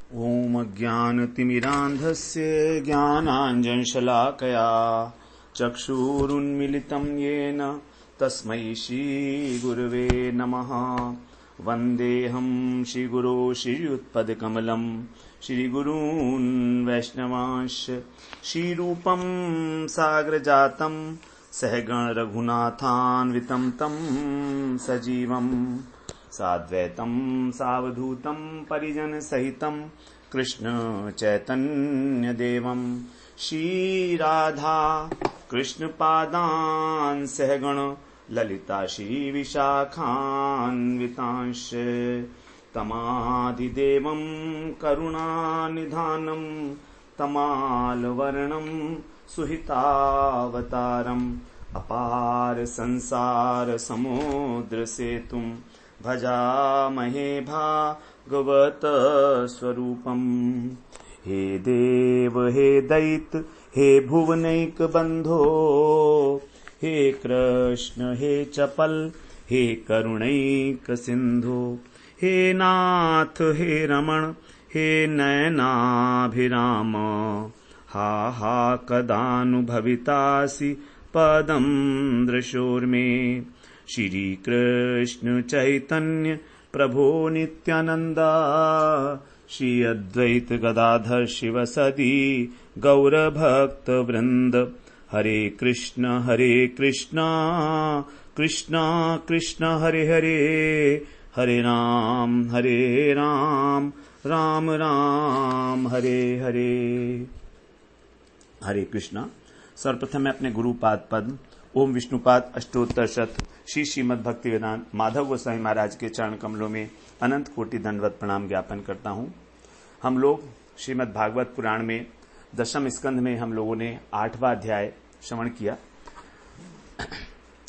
ॐ अज्ञानतिमिरान्धस्य ज्ञानाञ्जनशलाकया चक्षुरुन्मिलितं येन तस्मै श्रीगुरवे नमः। वन्देऽहं श्रीगुरो श्रीयुत्पदकमलं श्रीगुरून् वैष्णवांश्च श्रीरूपं सागरजातं सहगण रघुनाथान्वितं तं सजीवम् साद्वैतं सावधूतं परिजन सहितं कृष्ण चैतन्य देवं श्रीराधा कृष्ण पादान् सहगण ललिता श्री विशाखान्वितांश्च तमादिदेवं करुणानिधानं तमालवर्णं सुहितावतारम् अपार संसार समुद्र सेतुं भजामहे भागवत स्वरूपम्। हे देव हे दैत्य हे भुवनैक बंधो हे कृष्ण हे चपल हे करुणैक सिंधु हे नाथ हे रमण हे नयनाभिराम हा हा कदानुभवितासि पदं दृशोर्मे। श्री कृष्ण चैतन्य प्रभो नित्यानंदा श्री अद्वैत गदाधर शिवसदी गौरभक्त वृंद। हरे कृष्ण कृष्ण कृष्ण हरे हरे हरे राम राम राम हरे हरे। हरे कृष्णा। सर्वप्रथम मैं अपने गुरुपाद पद्म ओम विष्णुपाद अष्टोत्तर शत श्री श्रीमद् भक्ति वेदांत माधव गोसाई महाराज के चरण कमलों में अनंत कोटि दंडवत प्रणाम ज्ञापन करता हूं। हम लोग श्रीमद् भागवत पुराण में दशम स्कंध में हम लोगों ने 8वां अध्याय श्रवण किया।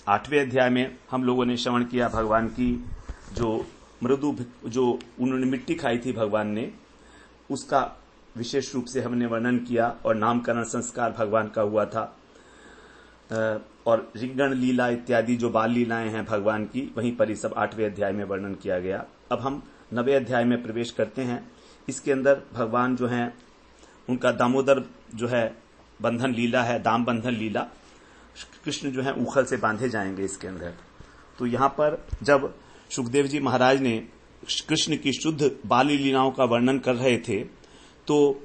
8वें अध्याय में हम लोगों ने श्रवण किया भगवान की जो मृदु जो उन्होंने मिट्टी खाई थी भगवान ने, उसका विशेष रूप से हमने वर्णन किया और नामकरण संस्कार भगवान का हुआ था। और रिंगण लीला इत्यादि जो बाल लीलाएं हैं भगवान की, वहीं पर ही सब 8वें अध्याय में वर्णन किया गया। अब हम 9वें अध्याय में प्रवेश करते हैं। इसके अंदर भगवान जो हैं उनका दामोदर जो है बंधन लीला है, दाम बंधन लीला। कृष्ण जो है ऊखल से बांधे जाएंगे इसके अंदर। तो यहां पर जब सुखदेव जी महाराज ने कृष्ण की शुद्ध बाल लीलाओं का वर्णन कर रहे थे, तो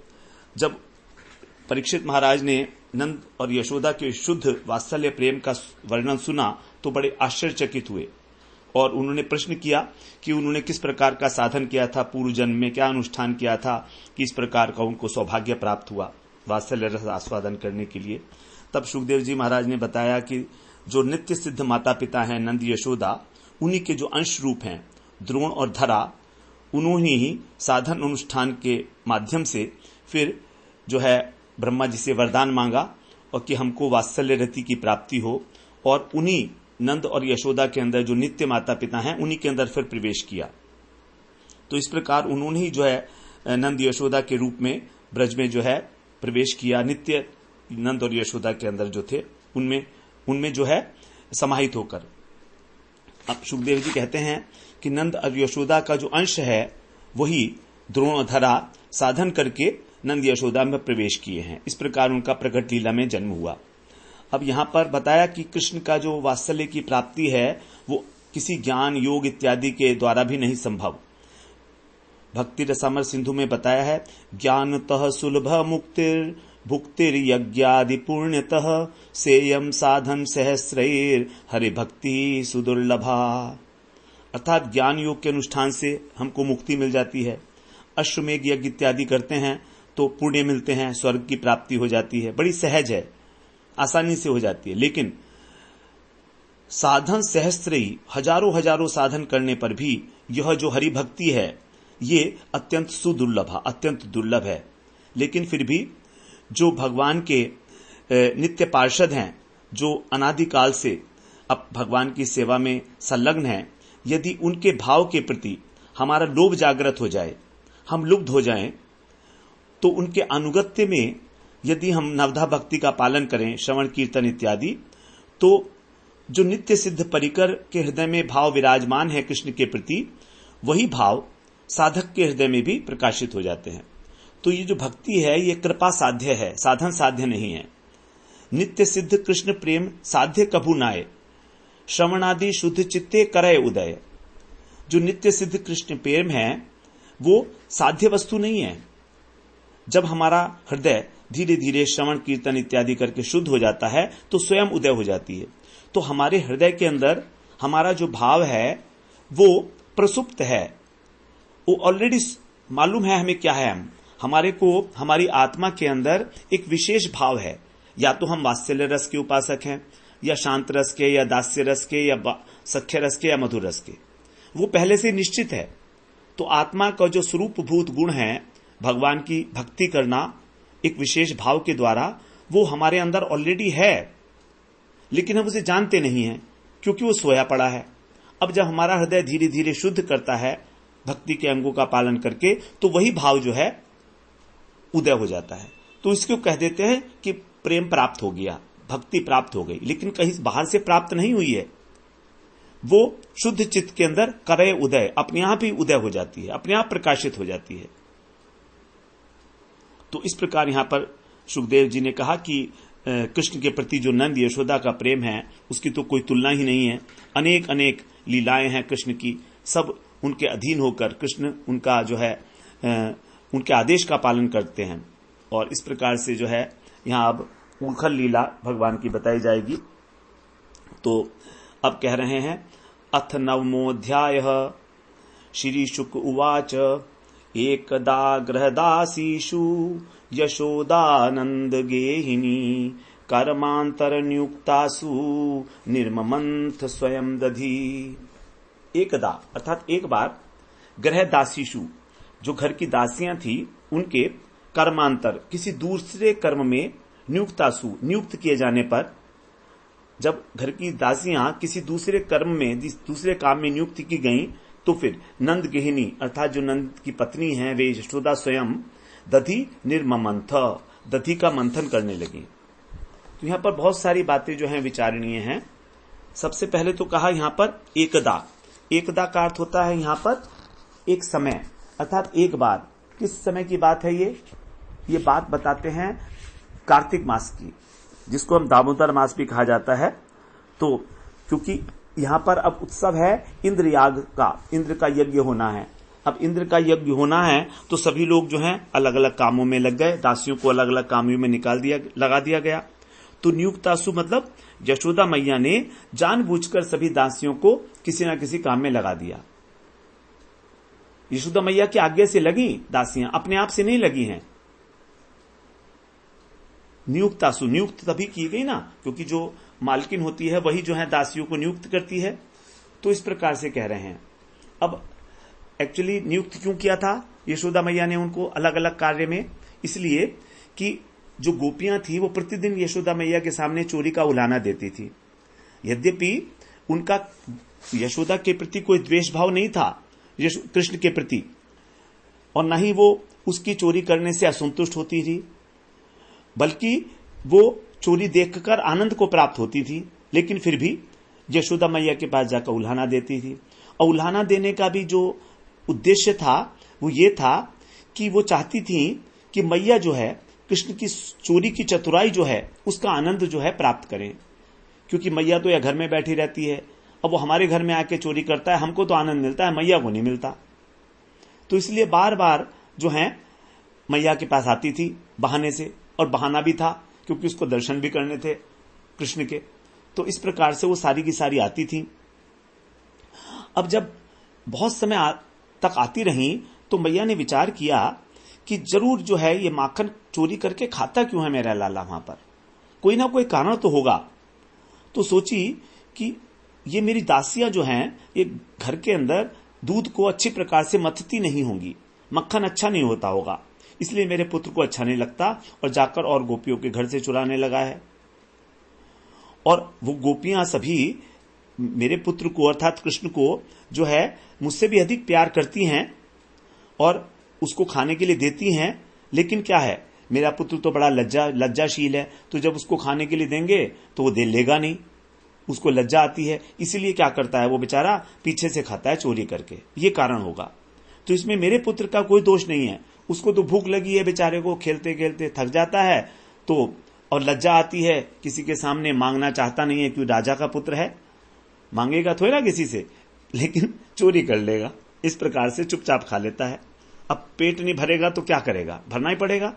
जब परीक्षित महाराज ने नंद और यशोदा के शुद्ध वात्सल्य प्रेम का वर्णन सुना तो बड़े आश्चर्यचकित हुए और उन्होंने प्रश्न किया कि उन्होंने किस प्रकार का साधन किया था, पूर्व जन्म में क्या अनुष्ठान किया था कि इस प्रकार का उनको सौभाग्य प्राप्त हुआ वात्सल्य रस आस्वादन करने के लिए। तब सुखदेव जी महाराज ने बताया कि जो नित्य सिद्ध माता पिता हैं नंद यशोदा, उन्हीं के जो अंश रूप हैं द्रोण और धरा, उन्होंने ही साधन अनुष्ठान के माध्यम से फिर जो है ब्रह्मा जी से वरदान मांगा और कि हमको वात्सल्य रति की प्राप्ति हो, और उन्हीं नंद और यशोदा के अंदर जो नित्य माता पिता हैं उन्हीं के अंदर फिर प्रवेश किया। तो इस प्रकार उन्होंने ही जो है नंद यशोदा के रूप में ब्रज में जो है प्रवेश किया। नित्य नंद और यशोदा के अंदर जो थे उनमें जो है समाहित होकर। अब सुखदेव जी कहते हैं कि नंद और यशोदा का जो अंश है वही द्रोणधरा साधन करके नंद यशोदा में प्रवेश किए हैं। इस प्रकार उनका प्रकट लीला में जन्म हुआ। अब यहां पर बताया कि कृष्ण का जो वात्सल्य की प्राप्ति है वो किसी ज्ञान योग इत्यादि के द्वारा भी नहीं संभव। भक्ति रसामर सिंधु में बताया है, ज्ञानतः सुलभ मुक्तिर भुक्तिर यज्ञादि पुण्यतः सेयम साधन सहस्रैर हरि भक्ति सुदुर्लभा। अर्थात ज्ञान योग के अनुष्ठान से हमको मुक्ति मिल जाती है। अश्वमेघ यज्ञ इत्यादि करते हैं तो पुण्य मिलते हैं, स्वर्ग की प्राप्ति हो जाती है, बड़ी सहज है, आसानी से हो जाती है। लेकिन साधन सहस्त्रही हजारों साधन करने पर भी यह जो हरि भक्ति है ये अत्यंत सुदुर्लभ, अत्यंत दुर्लभ है। लेकिन फिर भी जो भगवान के नित्य पार्षद हैं, जो अनादिकाल से अब भगवान की सेवा में संलग्न हैं, यदि उनके भाव के प्रति हमारा लोभ जागृत हो जाए, हम लुब्ध हो जाएं, तो उनके अनुगत्य में यदि हम नवधा भक्ति का पालन करें, श्रवण कीर्तन इत्यादि, तो जो नित्य सिद्ध परिकर के हृदय में भाव विराजमान है कृष्ण के प्रति, वही भाव साधक के हृदय में भी प्रकाशित हो जाते हैं। तो ये जो भक्ति है ये कृपा साध्य है, साधन साध्य नहीं है। नित्य सिद्ध कृष्ण प्रेम साध्य कभू नाय, श्रवणादि शुद्ध चित्ते करय उदय। जो नित्य सिद्ध कृष्ण प्रेम है वो साध्य वस्तु नहीं है। जब हमारा हृदय धीरे धीरे श्रवण कीर्तन इत्यादि करके शुद्ध हो जाता है तो स्वयं उदय हो जाती है। तो हमारे हृदय के अंदर हमारा जो भाव है वो प्रसुप्त है, वो ऑलरेडी मालूम है हमें क्या है। हमारे को हमारी आत्मा के अंदर एक विशेष भाव है, या तो हम वात्सल्य रस के उपासक हैं, या शांत रस के, या दास्य रस के, या सख्य रस के, या मधुर रस के, वो पहले से निश्चित है। तो आत्मा का जो स्वरूपभूत गुण है भगवान की भक्ति करना एक विशेष भाव के द्वारा, वो हमारे अंदर ऑलरेडी है, लेकिन हम उसे जानते नहीं हैं क्योंकि वो सोया पड़ा है। अब जब हमारा हृदय धीरे धीरे शुद्ध करता है भक्ति के अंगों का पालन करके, तो वही भाव जो है उदय हो जाता है। तो इसको कह देते हैं कि प्रेम प्राप्त हो गया, भक्ति प्राप्त हो गई, लेकिन कहीं बाहर से प्राप्त नहीं हुई है। वो शुद्ध चित्त के अंदर करे उदय, अपने आप ही उदय हो जाती है, अपने आप प्रकाशित हो जाती है। तो इस प्रकार यहां पर सुखदेव जी ने कहा कि कृष्ण के प्रति जो नंद यशोदा का प्रेम है उसकी तो कोई तुलना ही नहीं है। अनेक अनेक लीलाएं हैं कृष्ण की, सब उनके अधीन होकर कृष्ण उनका जो है उनके आदेश का पालन करते हैं। और इस प्रकार से जो है यहां अब उलखल लीला भगवान की बताई जाएगी। तो अब कह रहे हैं अथ नवमोऽध्याय श्री शुक उवाच एकदा गृहदासीषु यशोदानंद गेहिनी कर्मांतरनियुक्तासु निर्ममंथ स्वयं दधी। एकदा अर्थात एक बार गृहदासीषु जो घर की दासियां थी उनके कर्मांतर किसी दूसरे कर्म में नियुक्तासु नियुक्त किए जाने पर, जब घर की दासियां किसी दूसरे कर्म में दूसरे काम में नियुक्त की गईं तो फिर नंद गेहिनी अर्थात जो नंद की पत्नी है वे यशोदा स्वयं दधी निर्ममंथ दधी का मंथन करने लगी। तो यहां पर बहुत सारी बातें जो हैं विचारणीय हैं। सबसे पहले तो कहा यहां पर एकदा, एकदा का अर्थ होता है यहां पर एक समय अर्थात एक बार। किस समय की बात है ये बात बताते हैं कार्तिक मास की, जिसको हम दामोदर मास भी कहा जाता है। तो क्योंकि यहां पर अब उत्सव है इंद्र याग का, इंद्र का यज्ञ होना है। अब इंद्र का यज्ञ होना है तो सभी लोग जो हैं अलग अलग कामों में लग गए, दासियों को अलग अलग कामों में लगा दिया गया। तो नियुक्तासु मतलब यशोदा मैया ने जानबूझकर सभी दासियों को किसी न किसी काम में लगा दिया। यशोदा मैया की आज्ञा से लगी दासियां, अपने आप से नहीं लगी हैं। नियुक्तासु नियुक्त तभी की गई ना, क्योंकि जो मालकिन होती है वही जो है दासियों को नियुक्त करती है। तो इस प्रकार से कह रहे हैं। अब एक्चुअली नियुक्त क्यों किया था यशोदा मैया ने उनको अलग अलग कार्य में? इसलिए कि जो गोपियां थी वो प्रतिदिन यशोदा मैया के सामने चोरी का उलाहना देती थी। यद्यपि उनका यशोदा के प्रति कोई द्वेष भाव नहीं था कृष्ण के प्रति, और न ही वो उसकी चोरी करने से असंतुष्ट होती थी, बल्कि वो चोरी देखकर आनंद को प्राप्त होती थी। लेकिन फिर भी यशोदा मैया के पास जाकर उल्हाना देती थी। और उल्हाना देने का भी जो उद्देश्य था वो ये था कि वो चाहती थी कि मैया जो है कृष्ण की चोरी की चतुराई जो है उसका आनंद जो है प्राप्त करें। क्योंकि मैया तो या घर में बैठी रहती है, अब वो हमारे घर में आके चोरी करता है, हमको तो आनंद मिलता है, मैया को नहीं मिलता। तो इसलिए बार बार जो है मैया के पास आती थी बहाने से, और बहाना भी था क्योंकि उसको दर्शन भी करने थे कृष्ण के। तो इस प्रकार से वो सारी की सारी आती थी। अब जब बहुत समय तक आती रही तो मैया ने विचार किया कि जरूर जो है ये माखन चोरी करके खाता क्यों है मेरा लाला, वहां पर कोई ना कोई कारण तो होगा। तो सोची कि ये मेरी दासियां जो हैं ये घर के अंदर दूध को अच्छी प्रकार से मथती नहीं होंगी, मक्खन अच्छा नहीं होता होगा, इसलिए मेरे पुत्र को अच्छा नहीं लगता, और जाकर और गोपियों के घर से चुराने लगा है। और वो गोपियां सभी मेरे पुत्र को अर्थात कृष्ण को जो है मुझसे भी अधिक प्यार करती हैं और उसको खाने के लिए देती हैं। लेकिन क्या है, मेरा पुत्र तो बड़ा लज्जाशील है, तो जब उसको खाने के लिए देंगे तो वो दे लेगा नहीं, उसको लज्जा आती है, इसीलिए क्या करता है वो बेचारा पीछे से खाता है चोरी करके, ये कारण होगा। तो इसमें मेरे पुत्र का कोई दोष नहीं है। उसको तो भूख लगी है बेचारे को, खेलते खेलते थक जाता है, तो और लज्जा आती है, किसी के सामने मांगना चाहता नहीं है, क्यों राजा का पुत्र है, मांगेगा थोड़ा किसी से, लेकिन चोरी कर लेगा। इस प्रकार से चुपचाप खा लेता है। अब पेट नहीं भरेगा तो क्या करेगा, भरना ही पड़ेगा।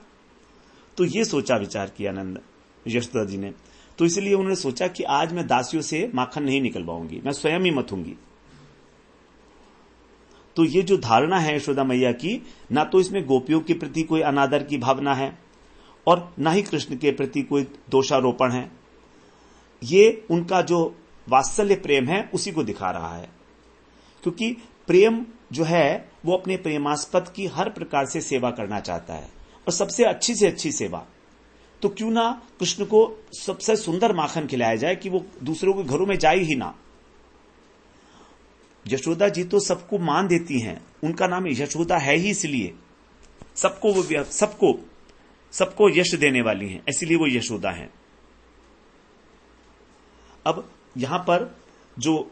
तो ये सोचा विचार किया नंद यशोदा जी ने। तो इसलिए उन्होंने सोचा कि आज मैं दासियों से माखन नहीं निकलवाऊंगी, मैं स्वयं ही मथूंगी। तो ये जो धारणा है यशोदा मैया की, ना तो इसमें गोपियों के प्रति कोई अनादर की भावना है और ना ही कृष्ण के प्रति कोई दोषारोपण है। ये उनका जो वात्सल्य प्रेम है उसी को दिखा रहा है, क्योंकि प्रेम जो है वो अपने प्रेमास्पद की हर प्रकार से सेवा करना चाहता है, और सबसे अच्छी से अच्छी सेवा। तो क्यों ना कृष्ण को सबसे सुंदर माखन खिलाया जाए कि वो दूसरों के घरों में जाए ही ना। यशोदा जी तो सबको मान देती हैं, उनका नाम यशोदा है ही इसलिए, सबको यश देने वाली हैं, इसलिए वो यशोदा हैं। अब यहां पर जो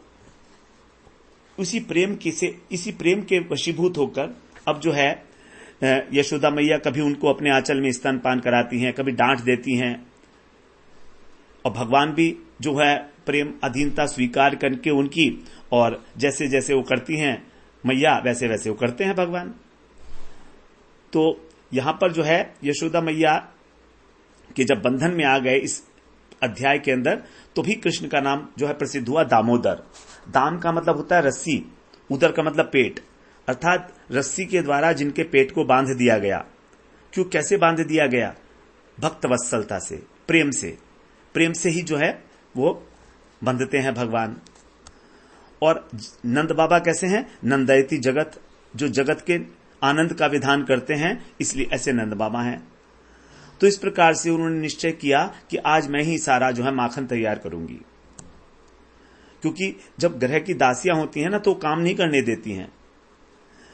इसी प्रेम के वशीभूत होकर अब जो है यशोदा मैया कभी उनको अपने आंचल में स्तनपान कराती हैं, कभी डांट देती हैं, और भगवान भी जो है प्रेम अधीनता स्वीकार करके उनकी, और जैसे जैसे वो करती हैं मैया वैसे वैसे वो करते हैं भगवान। तो यहां पर जो है यशोदा मैया के जब बंधन में आ गए इस अध्याय के अंदर, तो भी कृष्ण का नाम जो है प्रसिद्ध हुआ दामोदर। दाम का मतलब होता है रस्सी, उदर का मतलब पेट, अर्थात रस्सी के द्वारा जिनके पेट को बांध दिया गया। क्यों, कैसे बांध दिया गया? भक्त वत्सलता से, प्रेम से ही जो है वो बंधते हैं भगवान। और नंद बाबा कैसे हैं? नंदयति जगत, जो जगत के आनंद का विधान करते हैं, इसलिए ऐसे नंद बाबा हैं। तो इस प्रकार से उन्होंने निश्चय किया कि आज मैं ही सारा जो है माखन तैयार करूंगी, क्योंकि जब ग्रह की दासियां होती हैं ना तो काम नहीं करने देती हैं।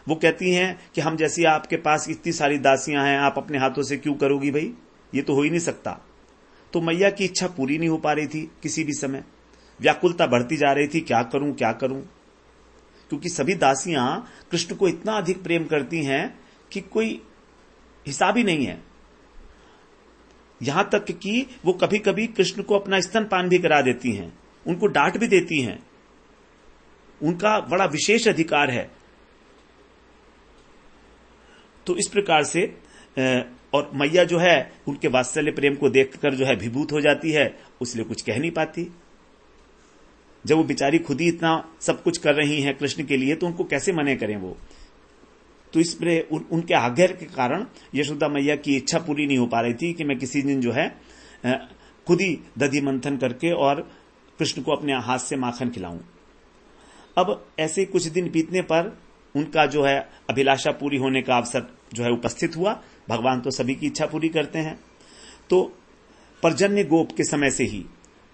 वो कहती हैं कि हम जैसी आपके पास इतनी सारी दासियां हैं, आप अपने हाथों से क्यों करोगी भाई, ये तो हो ही नहीं सकता। तो मैया की इच्छा पूरी नहीं हो पा रही थी, किसी भी समय व्याकुलता बढ़ती जा रही थी, क्या करूं क्या करूं, क्योंकि सभी दासियां कृष्ण को इतना अधिक प्रेम करती हैं कि कोई हिसाब ही नहीं है। यहां तक कि वो कभी कभी कृष्ण को अपना स्तनपान भी करा देती हैं, उनको डांट भी देती हैं, उनका बड़ा विशेष अधिकार है। तो इस प्रकार से और मैया जो है उनके वात्सल्य प्रेम को देखकर जो है विभूत हो जाती है, उसलिए कुछ कह नहीं पाती। जब वो बेचारी खुद ही इतना सब कुछ कर रही हैं कृष्ण के लिए, तो उनको कैसे मने करें वो। तो इस उनके आग्रह के कारण यशोदा मैया की इच्छा पूरी नहीं हो पा रही थी कि मैं किसी दिन जो है खुद ही दधि मंथन करके और कृष्ण को अपने हाथ से माखन खिलाऊं। अब ऐसे कुछ दिन बीतने पर उनका जो है अभिलाषा पूरी होने का अवसर जो है उपस्थित हुआ। भगवान तो सभी की इच्छा पूरी करते हैं। तो पर्जन्य गोप के समय से ही,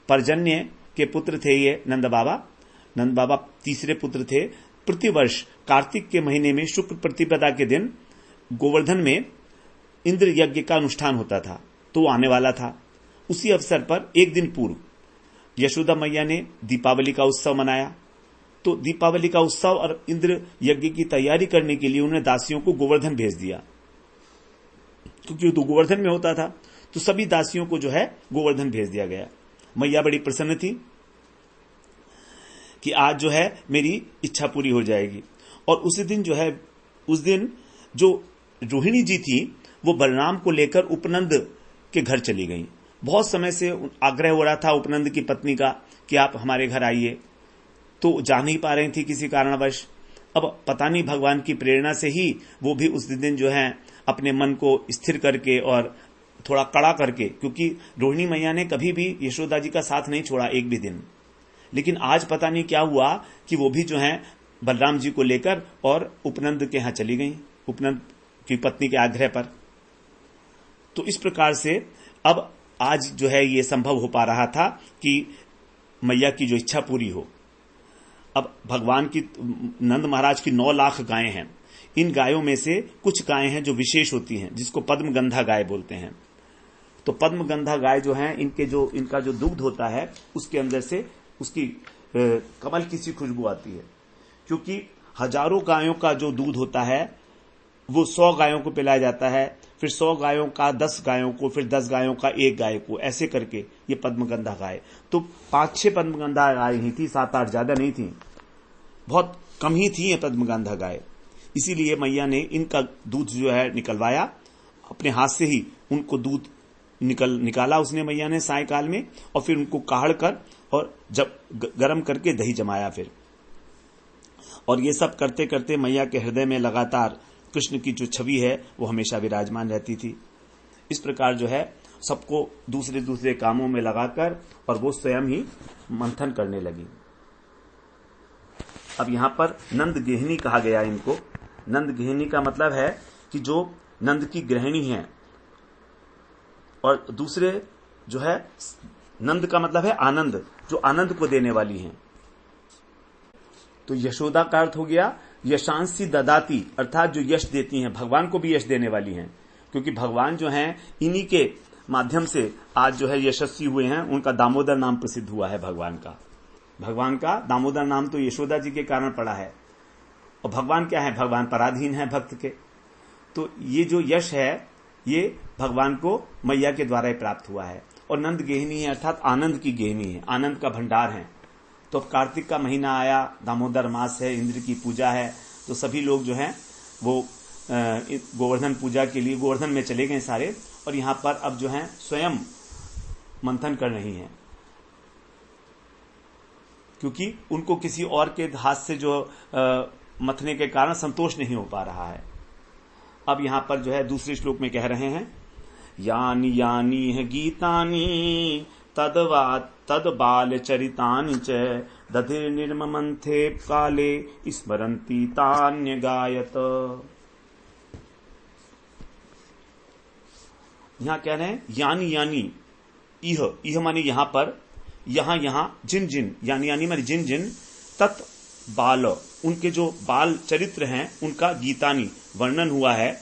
पर्जन्य के पुत्र थे ये नंद बाबा तीसरे पुत्र थे। प्रतिवर्ष कार्तिक के महीने में शुक्ल प्रतिपदा के दिन गोवर्धन में इंद्र यज्ञ का अनुष्ठान होता था, तो वो आने वाला था। उसी अवसर पर एक दिन पूर्व यशोदा मैया ने दीपावली का उत्सव मनाया। तो दीपावली का उत्सव और इंद्र यज्ञ की तैयारी करने के लिए उन्होंने दासियों को गोवर्धन भेज दिया, क्योंकि तो गोवर्धन में होता था। तो सभी दासियों को जो है गोवर्धन भेज दिया गया। मैया बड़ी प्रसन्न थी कि आज जो है मेरी इच्छा पूरी हो जाएगी। और उसी दिन जो है, उस दिन जो रोहिणी जी थी वो बलराम को लेकर उपनंद के घर चली गई। बहुत समय से आग्रह हो रहा था उपनंद की पत्नी का कि आप हमारे घर आइए, तो जा नहीं पा रही थी किसी कारणवश। अब पता नहीं भगवान की प्रेरणा से ही वो भी उस दिन जो है अपने मन को स्थिर करके और थोड़ा कड़ा करके, क्योंकि रोहिणी मैया ने कभी भी यशोदा जी का साथ नहीं छोड़ा एक भी दिन, लेकिन आज पता नहीं क्या हुआ कि वो भी जो है बलराम जी को लेकर और उपनंद के यहां चली गई, उपनंद की पत्नी के आग्रह पर। तो इस प्रकार से अब आज जो है ये संभव हो पा रहा था कि मैया की जो इच्छा पूरी हो। अब भगवान की, नंद महाराज की 9 लाख गायें हैं। इन गायों में से कुछ गायें हैं जो विशेष होती हैं, जिसको पद्मगंधा गाय बोलते हैं। तो पद्मगंधा गाय जो है, इनका जो दुग्ध होता है उसके अंदर से उसकी कमल की सी खुशबू आती है, क्योंकि हजारों गायों का जो दूध होता है वो 100 गायों को पिलाया जाता है, फिर 100 गायों का 10 गायों को, फिर 10 गायों का 1 गाय को, ऐसे करके ये पद्मगंधा गाय। तो 5-6 पद्मगंधा गाय ही थी, 7-8 ज्यादा नहीं थी, बहुत कम ही थी ये पद्मगंधा गाय। इसीलिए मैया ने इनका दूध जो है निकलवाया, अपने हाथ से ही उनको दूध निकाला उसने मैया ने सायकाल में, और फिर उनको काढ़ कर और जब गर्म करके दही जमाया फिर। और ये सब करते करते मैया के हृदय में लगातार कृष्ण की जो छवि है वो हमेशा विराजमान रहती थी। इस प्रकार जो है सबको दूसरे दूसरे कामों में लगाकर और वो स्वयं ही मंथन करने लगी। अब यहां पर नंद गेहिनी कहा गया इनको। नंद गेहिनी का मतलब है कि जो नंद की गृहिणी है, और दूसरे जो है नंद का मतलब है आनंद, जो आनंद को देने वाली हैं। तो यशोदा का अर्थ हो गया यशांसी ददाती, अर्थात जो यश देती हैं, भगवान को भी यश देने वाली हैं, क्योंकि भगवान जो हैं इन्हीं के माध्यम से आज जो है यशस्वी हुए हैं। उनका दामोदर नाम प्रसिद्ध हुआ है भगवान का दामोदर नाम तो यशोदा जी के कारण पड़ा है। और भगवान क्या है? भगवान पराधीन है भक्त के। तो ये जो यश है ये भगवान को मैया के द्वारा ही प्राप्त हुआ है। और नंद गेहिनी है अर्थात आनंद की गेहिनी है, आनंद का भंडार है। तो कार्तिक का महीना आया, दामोदर मास है, इंद्र की पूजा है, तो सभी लोग जो हैं वो गोवर्धन पूजा के लिए गोवर्धन में चले गए सारे, और यहां पर अब जो है स्वयं मंथन कर रही हैं, क्योंकि उनको किसी और के हाथ से जो मथने के कारण संतोष नहीं हो पा रहा है। अब यहां पर जो है दूसरे श्लोक में कह रहे हैं, यानी यानी है गीतानी तद बाल चरितानि च दधिर निर्ममंथे काले स्मरन्ति तान्य गायत। यहां कह रहे हैं यानी यानी, इह मानी यहां पर, यहां जिन यानी मानी जिन तत् बाल, उनके जो बाल चरित्र हैं उनका गीतानी वर्णन हुआ है,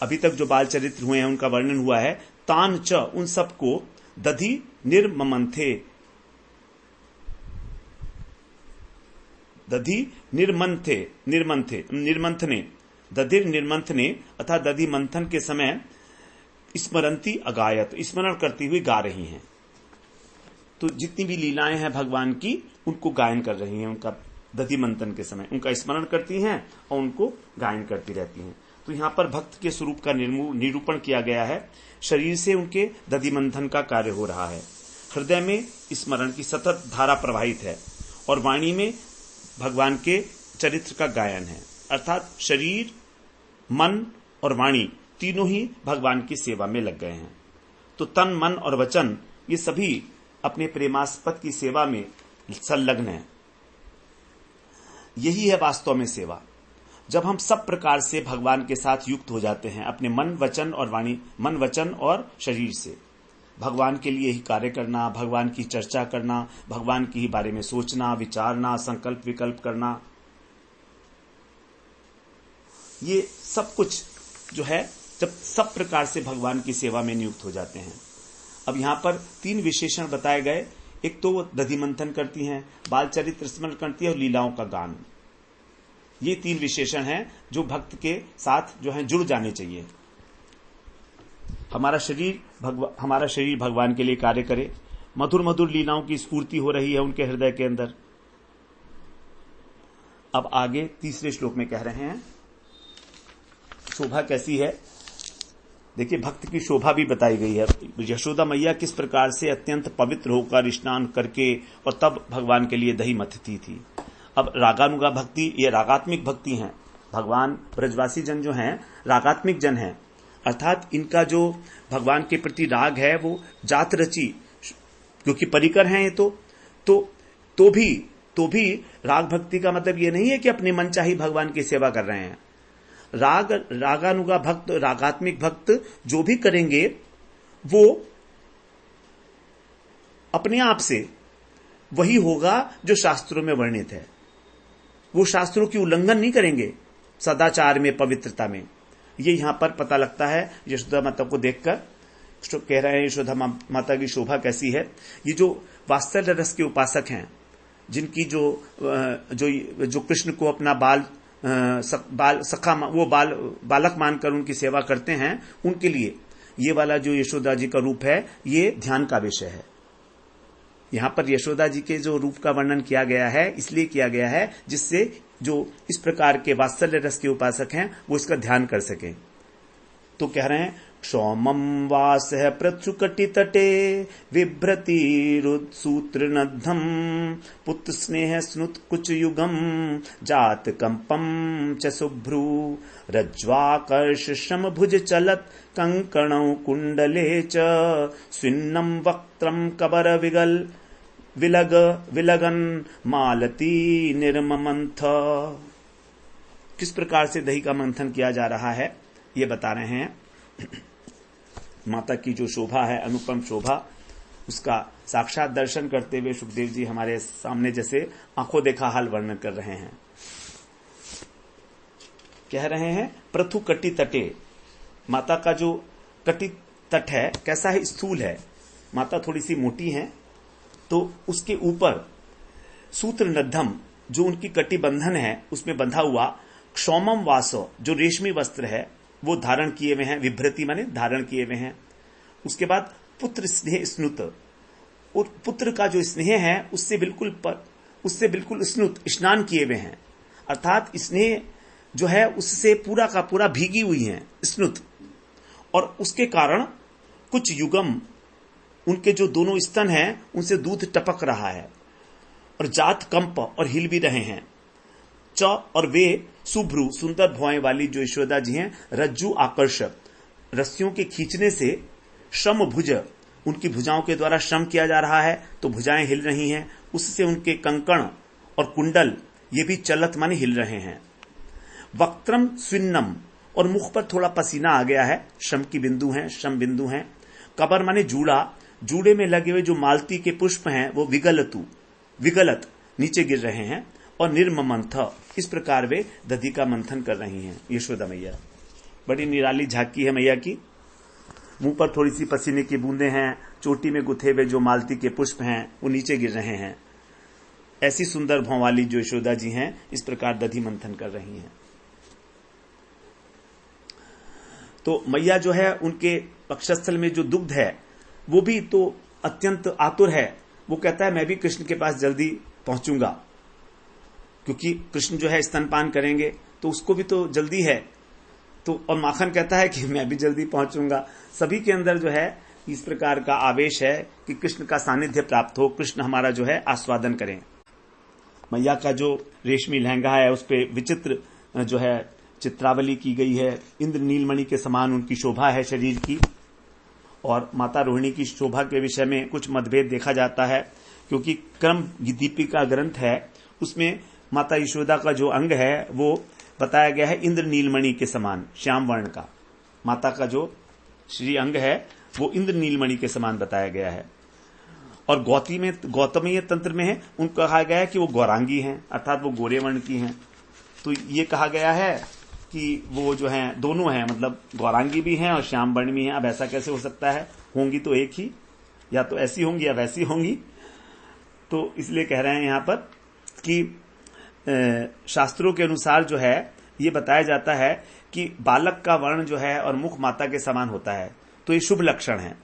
अभी तक जो बाल चरित्र हुए हैं उनका वर्णन हुआ है। तान च, उन सबको दधि निर्ममंथे, दधि निर्मंथने, दधिर निर्मंथने अर्थात दधि मंथन के समय स्मरंती अगायत, स्मरण करती हुई गा रही हैं। तो जितनी भी लीलाएं हैं भगवान की उनको गायन कर रही हैं, उनका दधि मंथन के समय उनका स्मरण करती हैं और उनको गायन करती रहती हैं। तो यहां पर भक्त के स्वरूप का निरूपण किया गया है। शरीर से उनके दधि मंथन का कार्य हो रहा है, हृदय में स्मरण की सतत धारा प्रवाहित है, और वाणी में भगवान के चरित्र का गायन है। अर्थात शरीर, मन और वाणी तीनों ही भगवान की सेवा में लग गए हैं। तो तन, मन और वचन ये सभी अपने प्रेमास्पद की सेवा में संलग्न है। यही है वास्तव में सेवा। जब हम सब प्रकार से भगवान के साथ युक्त हो जाते हैं, अपने मन, वचन और वाणी, मन, वचन और शरीर से भगवान के लिए ही कार्य करना, भगवान की चर्चा करना, भगवान के ही बारे में सोचना, विचारना, संकल्प विकल्प करना, ये सब कुछ जो है जब सब प्रकार से भगवान की सेवा में नियुक्त हो जाते हैं। अब यहां पर 3 विशेषण बताए गए। एक तो वो दधि मंथन करती हैं, बाल चरित्र स्मरण करती है और लीलाओं का गान। ये 3 विशेषण हैं जो भक्त के साथ जो है जुड़ जाने चाहिए। हमारा शरीर भगवान के लिए कार्य करे, मधुर मधुर लीलाओं की स्फूर्ति हो रही है उनके हृदय के अंदर। अब आगे तीसरे श्लोक में कह रहे हैं शोभा कैसी है। देखिए भक्त की शोभा भी बताई गई है। यशोदा मैया किस प्रकार से अत्यंत पवित्र होकर स्नान करके और तब भगवान के लिए दही मथती थी। अब रागानुगा भक्ति, ये रागात्मिक भक्ति हैं। भगवान ब्रजवासी जन जो हैं रागात्मिक जन हैं, अर्थात इनका जो भगवान के प्रति राग है वो जात रची, क्योंकि परिकर हैं ये तो भी राग भक्ति का मतलब ये नहीं है कि अपने मन चाही भगवान की सेवा कर रहे हैं। रागानुगा भक्त, रागात्मिक भक्त जो भी करेंगे वो अपने आप से वही होगा जो शास्त्रों में वर्णित है। वो शास्त्रों की उल्लंघन नहीं करेंगे सदाचार में, पवित्रता में। ये यहां पर पता लगता है यशोदा माता को देखकर। कह रहे हैं यशोदा माता की शोभा कैसी है। ये जो वात्सल्य रस के उपासक हैं जिनकी जो कृष्ण को अपना बालक मानकर उनकी सेवा करते हैं, उनके लिए ये वाला जो यशोदा जी का रूप है ये ध्यान का विषय है। यहां पर यशोदा जी के जो रूप का वर्णन किया गया है इसलिए किया गया है जिससे जो इस प्रकार के वात्सल्य रस के उपासक हैं वो इसका ध्यान कर सकें। तो कह रहे हैं, क्षौमं वासः प्रचुकटि तटे विभ्रतिरुत्सूत्र नद्धम पुत्र स्नेह स्नुत कुच युगम जात कंपम च शुभ्रू रज्ज्वाकर्ष श्रम भुज चलत कंकणौ कुंडले च स्विन्नं वक्त्रं कबर विलगन मालती निर्ममंथ। किस प्रकार से दही का मंथन किया जा रहा है ये बता रहे हैं। माता की जो शोभा है, अनुपम शोभा, उसका साक्षात दर्शन करते हुए सुखदेव जी हमारे सामने जैसे आंखों देखा हाल वर्णन कर रहे हैं। कह रहे हैं प्रथु कटि तटे, माता का जो कटि तट है कैसा है, स्थूल है। माता थोड़ी सी मोटी है, तो उसके ऊपर सूत्र नद्धम जो उनकी कटि बंधन है उसमें बंधा हुआ क्षौमम वासो जो रेशमी वस्त्र है वो धारण किए हुए हैं। विभ्रति माने धारण किए हुए हैं। उसके बाद पुत्र स्नेह स्नुत, और पुत्र का जो स्नेह है उससे बिल्कुल स्नुत स्नान किए हुए हैं, अर्थात स्नेह जो है उससे पूरा का पूरा भीगी हुई है, स्नुत। और उसके कारण कुछ युगम, उनके जो दोनों स्तन हैं उनसे दूध टपक रहा है, और जात कंप और हिल भी रहे हैं। च और वे सुभ्रू सुंदर भुआएं वाली जो यशोदा जी हैं, रज्जु आकर्षक, रस्सियों के खींचने से श्रम भुज, उनकी भुजाओं के द्वारा श्रम किया जा रहा है तो भुजाएं हिल रही हैं, उससे उनके कंकण और कुंडल ये भी चलत माने हिल रहे हैं। वक्त्रम स्विन्नम, और मुख पर थोड़ा पसीना आ गया है, श्रम बिंदु हैं। कबर माने जूड़ा, जूड़े में लगे हुए जो मालती के पुष्प हैं वो विगलत नीचे गिर रहे हैं। और निर्ममंथ, इस प्रकार वे दधि का मंथन कर रही हैं यशोदा मैया। बड़ी निराली झांकी है मैया की। मुंह पर थोड़ी सी पसीने की बूंदें हैं, चोटी में गुथे हुए जो मालती के पुष्प हैं वो नीचे गिर रहे हैं। ऐसी सुंदर भौं वाली जो यशोदा जी हैं इस प्रकार दधि मंथन कर रही हैं। तो मैया जो है उनके पक्षस्थल में जो दुग्ध है वो भी तो अत्यंत आतुर है। वो कहता है मैं भी कृष्ण के पास जल्दी पहुंचूंगा, क्योंकि कृष्ण जो है स्तनपान करेंगे तो उसको भी तो जल्दी है। तो और माखन कहता है कि मैं भी जल्दी पहुंचूंगा। सभी के अंदर जो है इस प्रकार का आवेश है कि कृष्ण का सानिध्य प्राप्त हो, कृष्ण हमारा जो है आस्वादन करें। मैया का जो रेशमी लहंगा है उस पे विचित्र जो है चित्रावली की गई है। इंद्र नीलमणि के समान उनकी शोभा है शरीर की। और माता रोहिणी की शोभा के विषय में कुछ मतभेद देखा जाता है, क्योंकि क्रम दीपिका ग्रंथ है उसमें माता यशोदा का जो अंग है वो बताया गया है इंद्र नीलमणि के समान, श्याम वर्ण का। माता का जो श्री अंग है वो इंद्र नीलमणि के समान बताया गया है। और गौतमीय तंत्र में है उनको कहा गया है कि वो गौरांगी हैं, अर्थात वो गोरे वर्ण की हैं। तो ये कहा गया है कि वो जो है दोनों हैं, मतलब गौरांगी भी हैं और श्याम वर्ण भी हैं। अब ऐसा कैसे हो सकता है, होंगी तो एक ही, या तो ऐसी होंगी या वैसी होंगी। तो इसलिए कह रहे हैं यहां पर कि शास्त्रों के अनुसार जो है ये बताया जाता है कि बालक का वर्ण जो है और मुख माता के समान होता है, तो ये शुभ लक्षण है।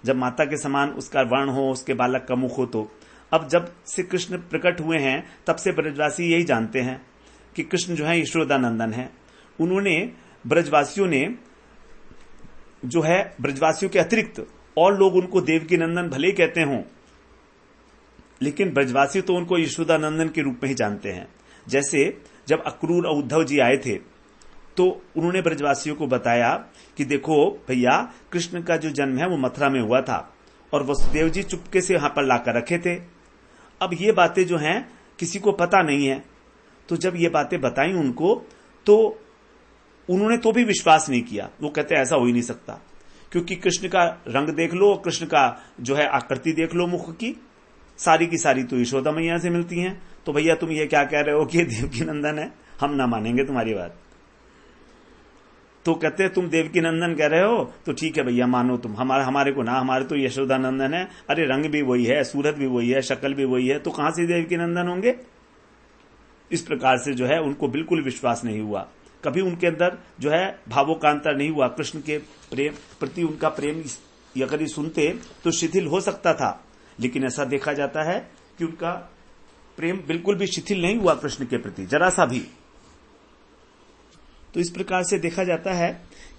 जब माता के समान उसका वर्ण हो, उसके बालक का मुख हो। तो अब जब से कृष्ण प्रकट हुए हैं तब से ब्रजवासी यही जानते हैं कि कृष्ण जो है यशोदानंदन है। उन्होंने ब्रजवासियों ने जो है ब्रजवासियों के अतिरिक्त और लोग उनको देवकी नंदन भले ही कहते हों, लेकिन ब्रजवासी तो उनको यशोदानंदन के रूप में ही जानते हैं। जैसे जब अक्रूर और उद्धव जी आए थे तो उन्होंने ब्रजवासियों को बताया कि देखो भैया, कृष्ण का जो जन्म है वो मथुरा में हुआ था और वसुदेव जी चुपके से यहां पर लाकर रखे थे। अब ये बातें जो हैं किसी को पता नहीं है। तो जब ये बातें बताई उनको तो उन्होंने तो भी विश्वास नहीं किया। वो कहते ऐसा हो ही नहीं सकता, क्योंकि कृष्ण का रंग देख लो, कृष्ण का जो है आकृति देख लो, मुख की सारी की सारी तो यशोदा मैया से मिलती हैं। तो भैया तुम ये क्या कह रहे हो कि देवकी नंदन है, हम ना मानेंगे तुम्हारी बात। तो कहते तुम देवकी नंदन कह रहे हो तो ठीक है भैया, मानो तुम, हमारे को ना, हमारे तो यशोदा नंदन है। अरे रंग भी वही है, सूरत भी वही है, शक्ल भी वही है, तो कहां से देवकी नंदन होंगे? इस प्रकार से जो है उनको बिल्कुल विश्वास नहीं हुआ। कभी उनके अंदर जो है भावों का अंतर नहीं हुआ। कृष्ण के प्रेम प्रति उनका प्रेम अगर ये सुनते तो शिथिल हो सकता था, लेकिन ऐसा देखा जाता है कि उनका प्रेम बिल्कुल भी शिथिल नहीं हुआ कृष्ण के प्रति, जरा सा भी। तो इस प्रकार से देखा जाता है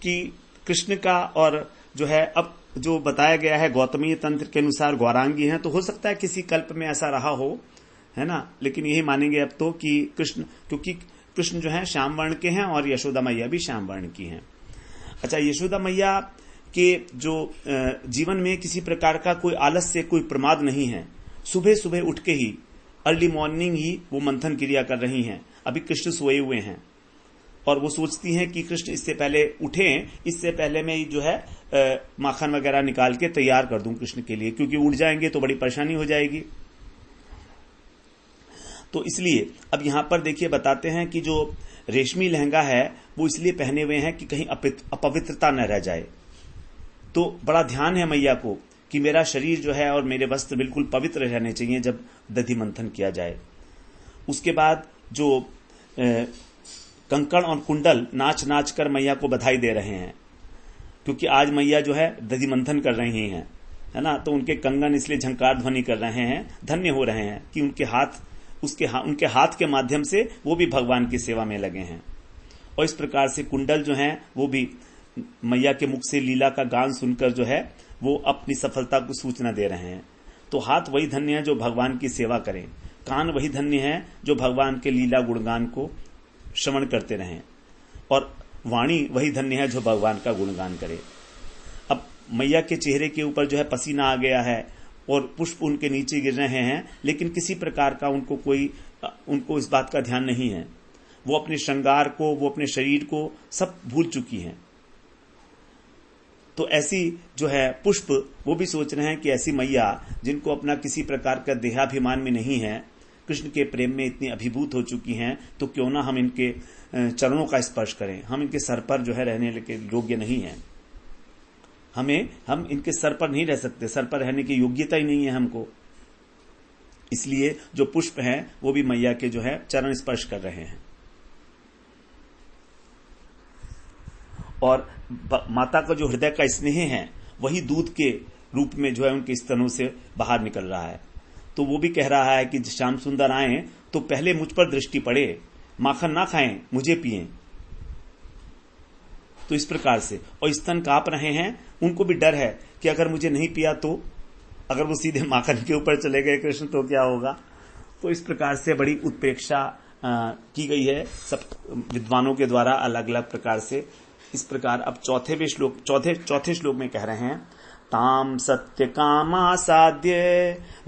कि कृष्ण का, और जो है अब जो बताया गया है गौतमीय तंत्र के अनुसार गौरांगी हैं, तो हो सकता है किसी कल्प में ऐसा रहा हो, है ना, लेकिन यही मानेंगे अब तो कि कृष्ण, क्योंकि कृष्ण जो है श्याम वर्ण के हैं और यशोदा मैया भी श्याम वर्ण की हैं। अच्छा, यशोदा मैया के जो जीवन में किसी प्रकार का कोई आलस्य, कोई प्रमाद नहीं है। सुबह सुबह उठ के ही, अर्ली मॉर्निंग ही वो मंथन क्रिया कर रही हैं। अभी कृष्ण सोए हुए हैं और वो सोचती हैं कि कृष्ण इससे पहले उठें, इससे पहले मैं जो है माखन वगैरह निकाल के तैयार कर दूं कृष्ण के लिए, क्योंकि उठ जाएंगे तो बड़ी परेशानी हो जाएगी। तो इसलिए अब यहां पर देखिए बताते हैं कि जो रेशमी लहंगा है वो इसलिए पहने हुए हैं कि कहीं अपवित्रता न रह जाए। तो बड़ा ध्यान है मैया को कि मेरा शरीर जो है और मेरे वस्त्र बिल्कुल पवित्र रहने चाहिए जब दधि मंथन किया जाए। उसके बाद जो कंकण और कुंडल नाच नाच कर मैया को बधाई दे रहे हैं, क्योंकि आज मैया जो है दधि मंथन कर रही हैं, है ना, तो उनके कंगन इसलिए झंकार ध्वनि कर रहे हैं, धन्य हो रहे हैं कि उनके हाथ के माध्यम से वो भी भगवान की सेवा में लगे हैं। और इस प्रकार से कुंडल जो हैं वो भी मैया के मुख से लीला का गान सुनकर जो है वो अपनी सफलता को सूचना दे रहे हैं। तो हाथ वही धन्य है जो भगवान की सेवा करें, कान वही धन्य है जो भगवान के लीला गुणगान को श्रवण करते रहें, और वाणी वही धन्य है जो भगवान का गुणगान करे। अब मैया के चेहरे के ऊपर जो है पसीना आ गया है और पुष्प उनके नीचे गिर रहे हैं, लेकिन किसी प्रकार का उनको इस बात का ध्यान नहीं है। वो अपने श्रृंगार को, वो अपने शरीर को सब भूल चुकी हैं। तो ऐसी जो है पुष्प, वो भी सोच रहे हैं कि ऐसी मैया जिनको अपना किसी प्रकार का देहाभिमान में नहीं है, कृष्ण के प्रेम में इतनी अभिभूत हो चुकी हैं, तो क्यों ना हम इनके चरणों का स्पर्श करें। हम इनके सर पर जो है रहने के योग्य नहीं है, हम इनके सर पर नहीं रह सकते, सर पर रहने की योग्यता ही नहीं है हमको। इसलिए जो पुष्प हैं वो भी मैया के जो है चरण स्पर्श कर रहे हैं। और माता का जो हृदय का स्नेह है वही दूध के रूप में जो है उनके स्तनों से बाहर निकल रहा है। तो वो भी कह रहा है कि श्याम सुंदर आए तो पहले मुझ पर दृष्टि पड़े, माखन ना खाएं, मुझे पिएं। तो इस प्रकार से, और स्तन कांप रहे हैं, उनको भी डर है कि अगर मुझे नहीं पिया तो, अगर वो सीधे माखन के ऊपर चले गए कृष्ण तो क्या होगा। तो इस प्रकार से बड़ी उत्प्रेक्षा की गई है सब विद्वानों के द्वारा अलग अलग प्रकार से। इस प्रकार अब चौथे श्लोक में कह रहे हैं, ताम सत्य कामासाद्य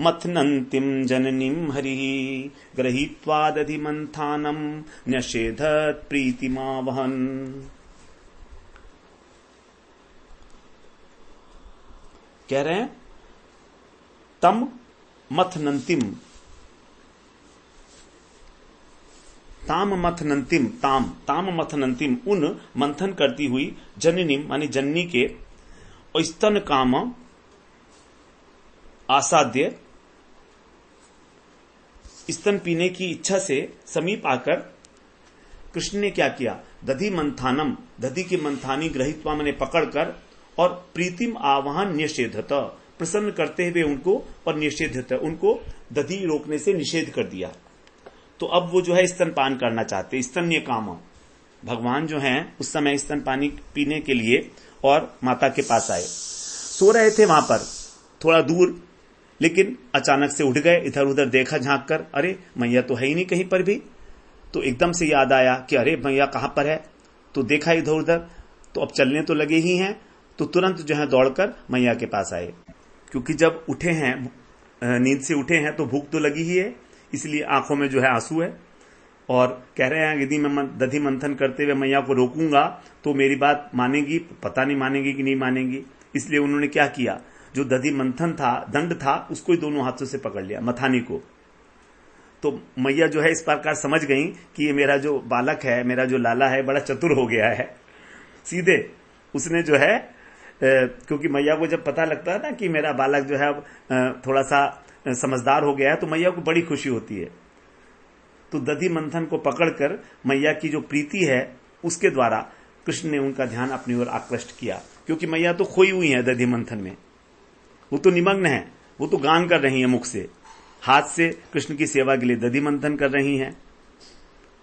मथनंतिम जननीम हरि गृहीत्वा दधि मंथानम न्यषेधत प्रीतिमा वहन। कह रहे हैं तम मथनंतिम, ताम मथनंतिम, ताम मथनंतिम, उन मंथन करती हुई जननीम मानी जननी के, और स्तन काम आसाद्य, स्तन पीने की इच्छा से समीप आकर कृष्ण ने क्या किया, दधि मंथानम, दधि की मंथानी ग्रहित्वा मैंने पकड़कर, और प्रीतिम आवाहन निषेधत, प्रसन्न करते हुए उनको, और निषेधत उनको दधि रोकने से निषेध कर दिया। तो अब वो जो है स्तनपान करना चाहते, स्तन्य काम। भगवान जो हैं उस समय स्तन पानी पीने के लिए और माता के पास आए। सो रहे थे वहां पर थोड़ा दूर, लेकिन अचानक से उठ गए, इधर उधर देखा झांक कर, अरे मैया तो है ही नहीं कहीं पर भी। तो एकदम से याद आया कि अरे मैया कहां पर है। तो देखा इधर उधर, तो अब चलने तो लगे ही हैं, तो तुरंत जो है दौड़कर मैया के पास आए। क्योंकि जब उठे हैं, नींद से उठे हैं, तो भूख तो लगी ही है, इसलिए आंखों में जो है आंसू है। और कह रहे हैं यदि मैं दधि मंथन करते हुए मैया को रोकूंगा तो मेरी बात मानेगी, पता नहीं मानेगी कि नहीं मानेगी। इसलिए उन्होंने क्या किया, जो दधि मंथन था, दंड था, उसको ही दोनों हाथों से पकड़ लिया, मथानी को। तो मैया जो है इस प्रकार समझ गई कि ये मेरा जो बालक है, मेरा जो लाला है, बड़ा चतुर हो गया है। सीधे उसने जो है क्योंकि मैया को जब पता लगता है ना कि मेरा बालक जो है अब थोड़ा सा समझदार हो गया है, तो मैया को बड़ी खुशी होती है। तो दधि मंथन को पकड़कर मैया की जो प्रीति है उसके द्वारा कृष्ण ने उनका ध्यान अपनी ओर आकृष्ट किया, क्योंकि मैया तो खोई हुई है दधि मंथन में, वो तो निमग्न है, वो तो गान कर रही है मुख से, हाथ से कृष्ण की सेवा के लिए दधि मंथन कर रही हैं।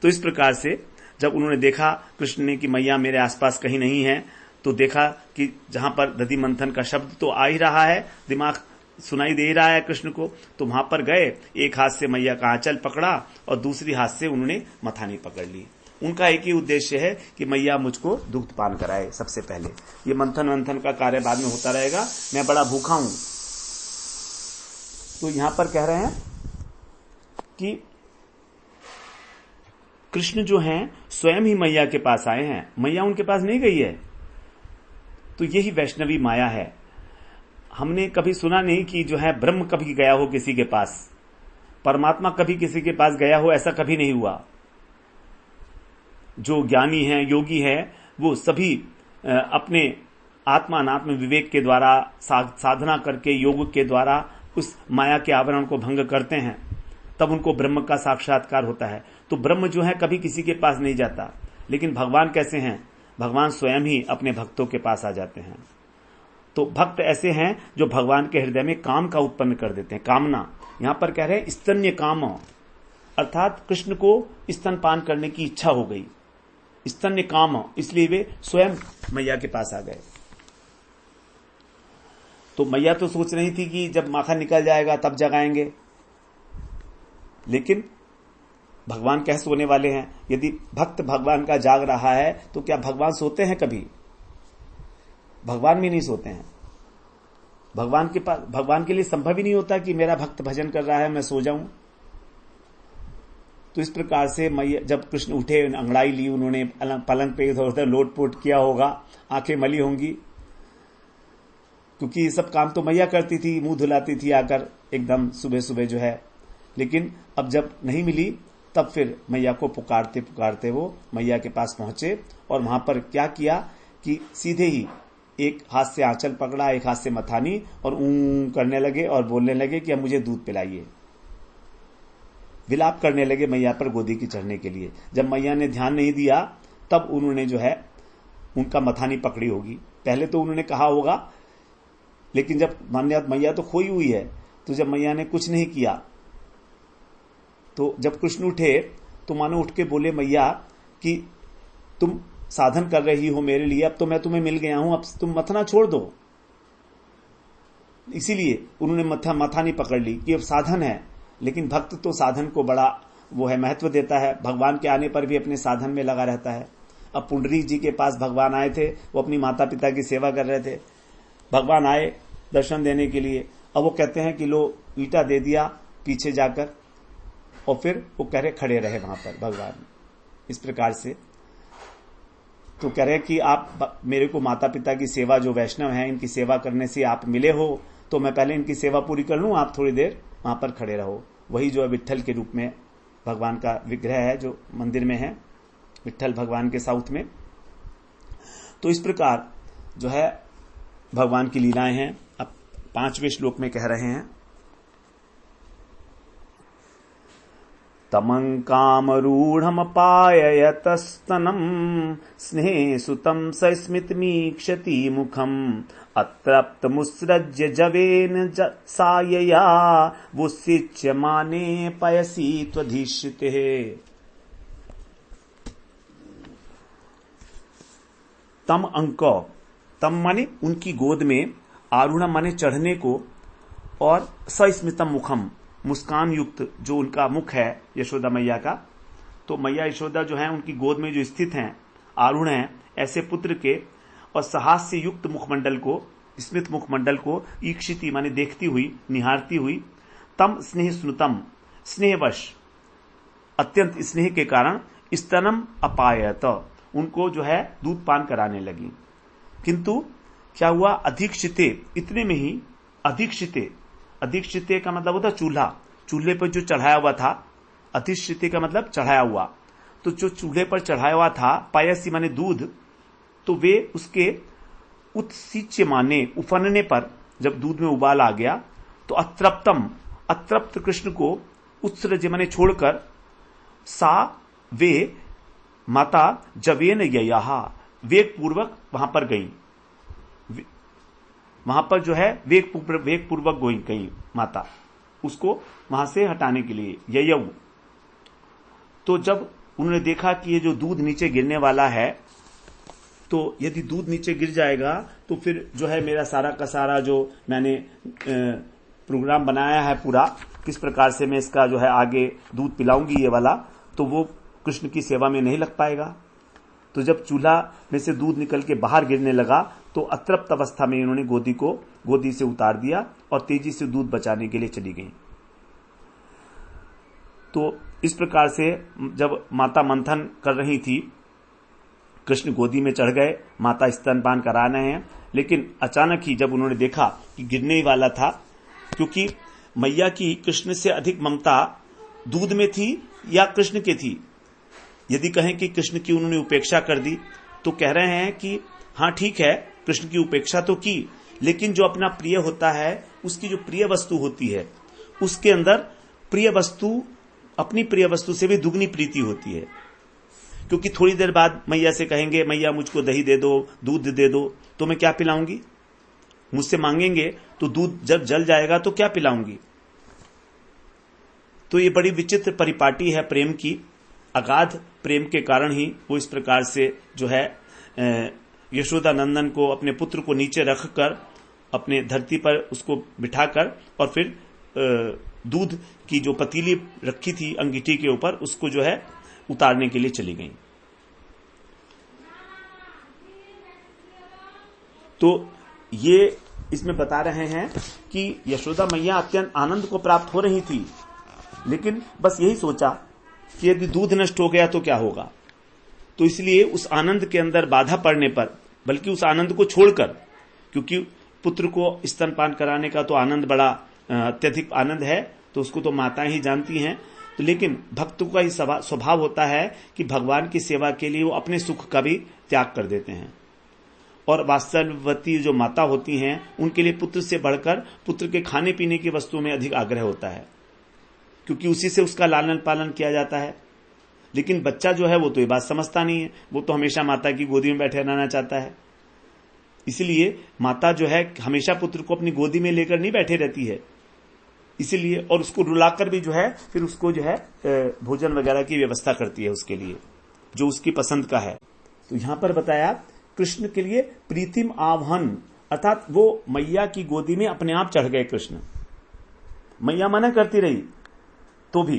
तो इस प्रकार से जब उन्होंने देखा कृष्ण ने कि मैया मेरे आसपास कहीं नहीं है, तो देखा कि जहां पर दधि मंथन का शब्द तो आ ही रहा है, दिमाग सुनाई दे रहा है कृष्ण को, तो वहां पर गए, एक हाथ से मैया का आंचल पकड़ा और दूसरी हाथ से उन्होंने मथानी पकड़ ली। उनका एक ही उद्देश्य है कि मैया मुझको दुग्ध पान कराए सबसे पहले। ये मंथन का कार्य बाद में होता रहेगा, मैं बड़ा भूखा हूं। तो यहां पर कह रहे हैं कि कृष्ण जो हैं स्वयं ही मैया के पास आए हैं, मैया उनके पास नहीं गई है। तो यही वैष्णवी माया है। हमने कभी सुना नहीं कि जो है ब्रह्म कभी गया हो किसी के पास, परमात्मा कभी किसी के पास गया हो, ऐसा कभी नहीं हुआ। जो ज्ञानी है, योगी है, वो सभी अपने आत्मा अनात्म विवेक के द्वारा, साधना करके, योग के द्वारा उस माया के आवरण को भंग करते हैं, तब उनको ब्रह्म का साक्षात्कार होता है। तो ब्रह्म जो है कभी किसी के पास नहीं जाता। लेकिन भगवान कैसे हैं? भगवान स्वयं ही अपने भक्तों के पास आ जाते हैं। तो भक्त ऐसे हैं जो भगवान के हृदय में काम का उत्पन्न कर देते हैं, कामना। यहां पर कह रहे हैं स्तन्य काम, अर्थात कृष्ण को स्तनपान करने की इच्छा हो गई, स्तन्य काम, इसलिए वे स्वयं मैया के पास आ गए। तो मैया तो सोच रही थी कि जब माखन निकल जाएगा तब जगाएंगे, लेकिन भगवान कह सोने वाले हैं। यदि भक्त भगवान का जाग रहा है तो क्या भगवान सोते हैं? कभी भगवान भी नहीं सोते हैं। भगवान के पास, भगवान के लिए संभव ही नहीं होता कि मेरा भक्त भजन कर रहा है मैं सो जाऊं। तो इस प्रकार से मैया, जब कृष्ण उठे, अंगड़ाई ली उन्होंने, पलंग पे इधर उधर लोटपोट किया होगा, आंखें मली होंगी, क्योंकि ये सब काम तो मैया करती थी, मुंह धुलाती थी आकर एकदम सुबह सुबह जो है। लेकिन अब जब नहीं मिली, तब फिर मैया को पुकारते पुकारते वो मैया के पास पहुंचे, और वहां पर क्या किया कि सीधे ही एक हाथ से आंचल पकड़ा, एक हाथ से मथानी, और ऊं करने लगे और बोलने लगे कि अब मुझे दूध पिलाइए। विलाप करने लगे मैया पर गोदी की चढ़ने के लिए। जब मैया ने ध्यान नहीं दिया, तब उन्होंने जो है उनका मथानी पकड़ी होगी। पहले तो उन्होंने कहा होगा, लेकिन जब मैया तो खोई हुई है, तो जब मैया ने कुछ नहीं किया, तो जब कृष्ण उठे तो मानो उठ के बोले मैया कि तुम साधन कर रही हो मेरे लिए, अब तो मैं तुम्हें मिल गया हूं, अब तुम मथना छोड़ दो। इसीलिए उन्होंने मथानी पकड़ ली कि अब साधन है। लेकिन भक्त तो साधन को बड़ा वो है, महत्व देता है, भगवान के आने पर भी अपने साधन में लगा रहता है। अब पुंडरीक जी के पास भगवान आए थे, वो अपनी माता पिता की सेवा कर रहे थे। भगवान आए दर्शन देने के लिए, अब वो कहते हैं कि लो ईंटा दे दिया पीछे जाकर, और फिर वो कह रहे खड़े रहे वहां पर भगवान इस प्रकार से। तो कह रहे कि आप मेरे को माता पिता की सेवा, जो वैष्णव हैं इनकी सेवा करने से आप मिले हो, तो मैं पहले इनकी सेवा पूरी कर लूं, आप थोड़ी देर वहां पर खड़े रहो। वही जो है विट्ठल के रूप में भगवान का विग्रह है जो मंदिर में है, विट्ठल भगवान के साउथ में। तो इस प्रकार जो है भगवान की लीलाएं हैं। अब 5वें श्लोक में कह रहे हैं, तमंकामरूढ़मपाययतस्तनं स्नेहसुतं सस्मितमीक्षति मुखम् अतृप्तमुत्सृज्य जवेन सायया वुत्सिच्यमाने पयसि त्वधीश्रुतेः। तम अंक, तम माने उनकी गोद में, आरूढ़ माने चढ़ने को, और सस्मितम मुखम, मुस्कान युक्त जो उनका मुख है यशोदा मैया का। तो मैया यशोदा जो है उनकी गोद में जो स्थित हैं, आरूढ़ हैं, ऐसे पुत्र के, और सहास्य युक्त मुखमंडल को, स्मित मुखमंडल को, ईक्षिति माने देखती हुई, निहारती हुई, तम स्नेह सुनतम, स्नेहवश, अत्यंत स्नेह के कारण, स्तनम अपायत, उनको जो है दूध पान कराने लगी। किंतु क्या हुआ, अधीक्षिते, इतने में ही, अधीक्षिते, अधिष्ठिते का मतलब होता चूल्हा, चूल्हे पर जो चढ़ाया हुआ था, अधिष्ठिते का मतलब चढ़ाया हुआ। तो जो चूल्हे पर चढ़ाया हुआ था, पायसी माने दूध, तो वे उसके उत्सिच्यमाने उफनने पर जब दूध में उबाल आ गया तो अतृप्त कृष्ण को उत्सृज्य माने छोड़कर सा वे माता जवेन यया वेग पूर्वक वहां पर गई, वहां पर जो है वेग पूर्वक गई माता उसको वहां से हटाने के लिए ययऊ। तो जब उन्होंने देखा कि ये जो दूध नीचे गिरने वाला है, तो यदि दूध नीचे गिर जाएगा तो फिर जो है मेरा सारा का सारा जो मैंने प्रोग्राम बनाया है पूरा, किस प्रकार से मैं इसका जो है आगे दूध पिलाऊंगी ये वाला, तो वो कृष्ण की सेवा में नहीं लग पाएगा। तो जब चूल्हा में से दूध निकल के बाहर गिरने लगा तो अतृप्त अवस्था में इन्होंने गोदी से उतार दिया और तेजी से दूध बचाने के लिए चली गई। तो इस प्रकार से जब माता मंथन कर रही थी, कृष्ण गोदी में चढ़ गए, माता स्तनपान करा रहे हैं, लेकिन अचानक ही जब उन्होंने देखा कि गिरने ही वाला था, क्योंकि मैया की कृष्ण से अधिक ममता दूध में थी या कृष्ण के थी। यदि कहें कि कृष्ण की उन्होंने उपेक्षा कर दी तो कह रहे हैं कि हाँ ठीक है, कृष्ण की उपेक्षा तो की, लेकिन जो अपना प्रिय होता है उसकी जो प्रिय वस्तु होती है उसके अंदर प्रिय वस्तु अपनी प्रिय वस्तु से भी दुगनी प्रीति होती है। क्योंकि थोड़ी देर बाद मैया से कहेंगे मैया मुझको दही दे दो, दूध दे दो, तो मैं क्या पिलाऊंगी? मुझसे मांगेंगे तो दूध जब जल जाएगा तो क्या पिलाऊंगी? तो ये बड़ी विचित्र परिपाटी है प्रेम की। अगाध प्रेम के कारण ही वो इस प्रकार से जो है यशोदा नंदन को अपने पुत्र को नीचे रखकर अपने धरती पर उसको बिठाकर और फिर दूध की जो पतीली रखी थी अंगीठी के ऊपर उसको जो है उतारने के लिए चली गई। तो ये इसमें बता रहे हैं कि यशोदा मैया अत्यंत आनंद को प्राप्त हो रही थी, लेकिन बस यही सोचा कि यदि दूध नष्ट हो गया तो क्या होगा। तो इसलिए उस आनंद के अंदर बाधा पड़ने पर, बल्कि उस आनंद को छोड़कर, क्योंकि पुत्र को स्तनपान कराने का तो आनंद बड़ा अत्यधिक आनंद है, तो उसको तो माताएं ही जानती हैं। तो लेकिन भक्तों का ही स्वभाव होता है कि भगवान की सेवा के लिए वो अपने सुख का भी त्याग कर देते हैं। और वात्सल्यवती जो माता होती हैं उनके लिए पुत्र से बढ़कर पुत्र के खाने पीने की वस्तुओं में अधिक आग्रह होता है, क्योंकि उसी से उसका लालन पालन किया जाता है। लेकिन बच्चा जो है वो तो ये बात समझता नहीं है, वो तो हमेशा माता की गोदी में बैठे रहना चाहता है। इसलिए माता जो है हमेशा पुत्र को अपनी गोदी में लेकर नहीं बैठे रहती है, इसीलिए और उसको रुलाकर भी जो है फिर उसको जो है भोजन वगैरह की व्यवस्था करती है उसके लिए जो उसकी पसंद का है। तो यहां पर बताया कृष्ण के लिए प्रीतिम आह्वान, अर्थात वो मैया की गोदी में अपने आप चढ़ गए कृष्ण। मैया मना करती रही तो भी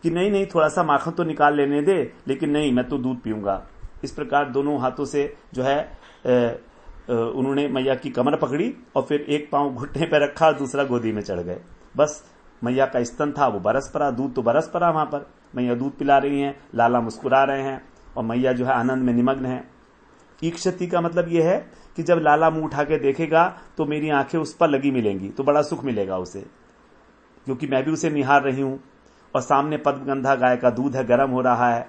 कि नहीं नहीं थोड़ा सा माखन तो निकाल लेने दे, लेकिन नहीं मैं तो दूध पीऊंगा। इस प्रकार दोनों हाथों से जो है उन्होंने मैया की कमर पकड़ी और फिर एक पांव घुटने पर रखा और दूसरा गोदी में चढ़ गए। बस मैया का स्तन था वो बरस पड़ा, दूध तो बरस पड़ा वहां पर। मैया दूध पिला रही हैं, लाला मुस्कुरा रहे हैं और मैया जो है आनंद में निमग्न है। ईक्षति का मतलब यह है कि जब लाला मुंह उठा के देखेगा तो मेरी आंखें उस पर लगी मिलेंगी, तो बड़ा सुख मिलेगा उसे, क्योंकि मैं भी उसे निहार रही हूं और सामने पद्मगंधा गाय का दूध है, गर्म हो रहा है।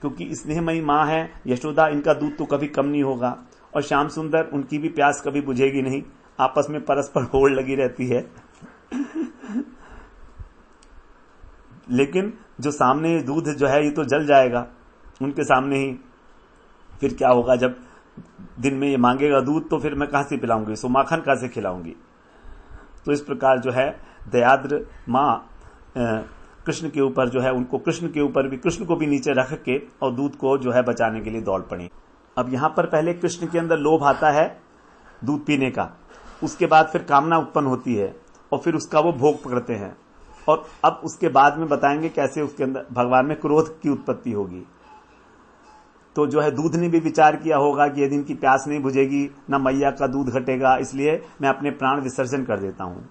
क्योंकि स्नेहमयी मां है यशोदा, इनका दूध तो कभी कम नहीं होगा। और श्याम सुंदर, उनकी भी प्यास कभी बुझेगी नहीं, आपस में परस्पर होड़ लगी रहती है। लेकिन जो सामने दूध जो है ये तो जल जाएगा उनके सामने ही। फिर क्या होगा, जब दिन में ये मांगेगा दूध तो फिर मैं कहां से पिलाऊंगी, सो माखन कहां से खिलाऊंगी। तो इस प्रकार जो है दयाद्र मां कृष्ण के ऊपर जो है उनको कृष्ण को भी नीचे रख के और दूध को जो है बचाने के लिए दौड़ पड़ी। अब यहां पर पहले कृष्ण के अंदर लोभ आता है दूध पीने का, उसके बाद फिर कामना उत्पन्न होती है और फिर उसका वो भोग पकड़ते हैं। और अब उसके बाद में बताएंगे कैसे उसके अंदर भगवान में क्रोध की उत्पत्ति होगी। तो जो है दूध ने भी विचार किया होगा कि यदि इनकी प्यास नहीं बुझेगी ना मैया का दूध घटेगा, इसलिए मैं अपने प्राण विसर्जन कर देता हूं।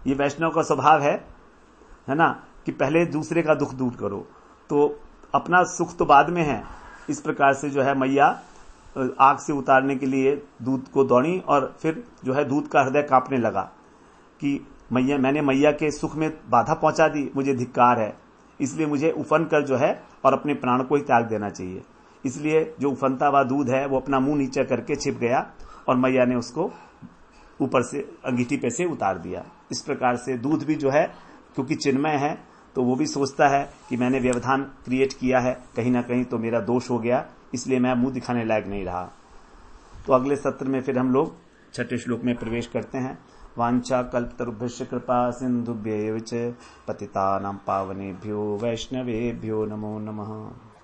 ये वैष्णव का स्वभाव है ना, कि पहले दूसरे का दुख दूर करो, तो अपना सुख तो बाद में है। इस प्रकार से जो है मैया आग से उतारने के लिए दूध को दौड़ी और फिर जो है दूध का हृदय कांपने लगा कि मैंने मैया के सुख में बाधा पहुंचा दी, मुझे धिक्कार है, इसलिए मुझे उफन कर जो है और अपने प्राण को ही त्याग देना चाहिए। इसलिए जो उफनता हुआ दूध है वो अपना मुंह नीचे करके छिप गया और मैया ने उसको ऊपर से अंगीठी पे से उतार दिया। इस प्रकार से दूध भी जो है क्योंकि चिन्मय है तो वो भी सोचता है कि मैंने व्यवधान क्रिएट किया है, कहीं ना कहीं तो मेरा दोष हो गया, इसलिए मैं मुंह दिखाने लायक नहीं रहा। तो अगले सत्र में फिर हम लोग 6ठे श्लोक में प्रवेश करते हैं। वांछा कल्पतरुभ्यश्च कृपा सिंधुभ्यैव च पतितानां पावनेभ्यो वैष्णवेभ्यो नमो नमः।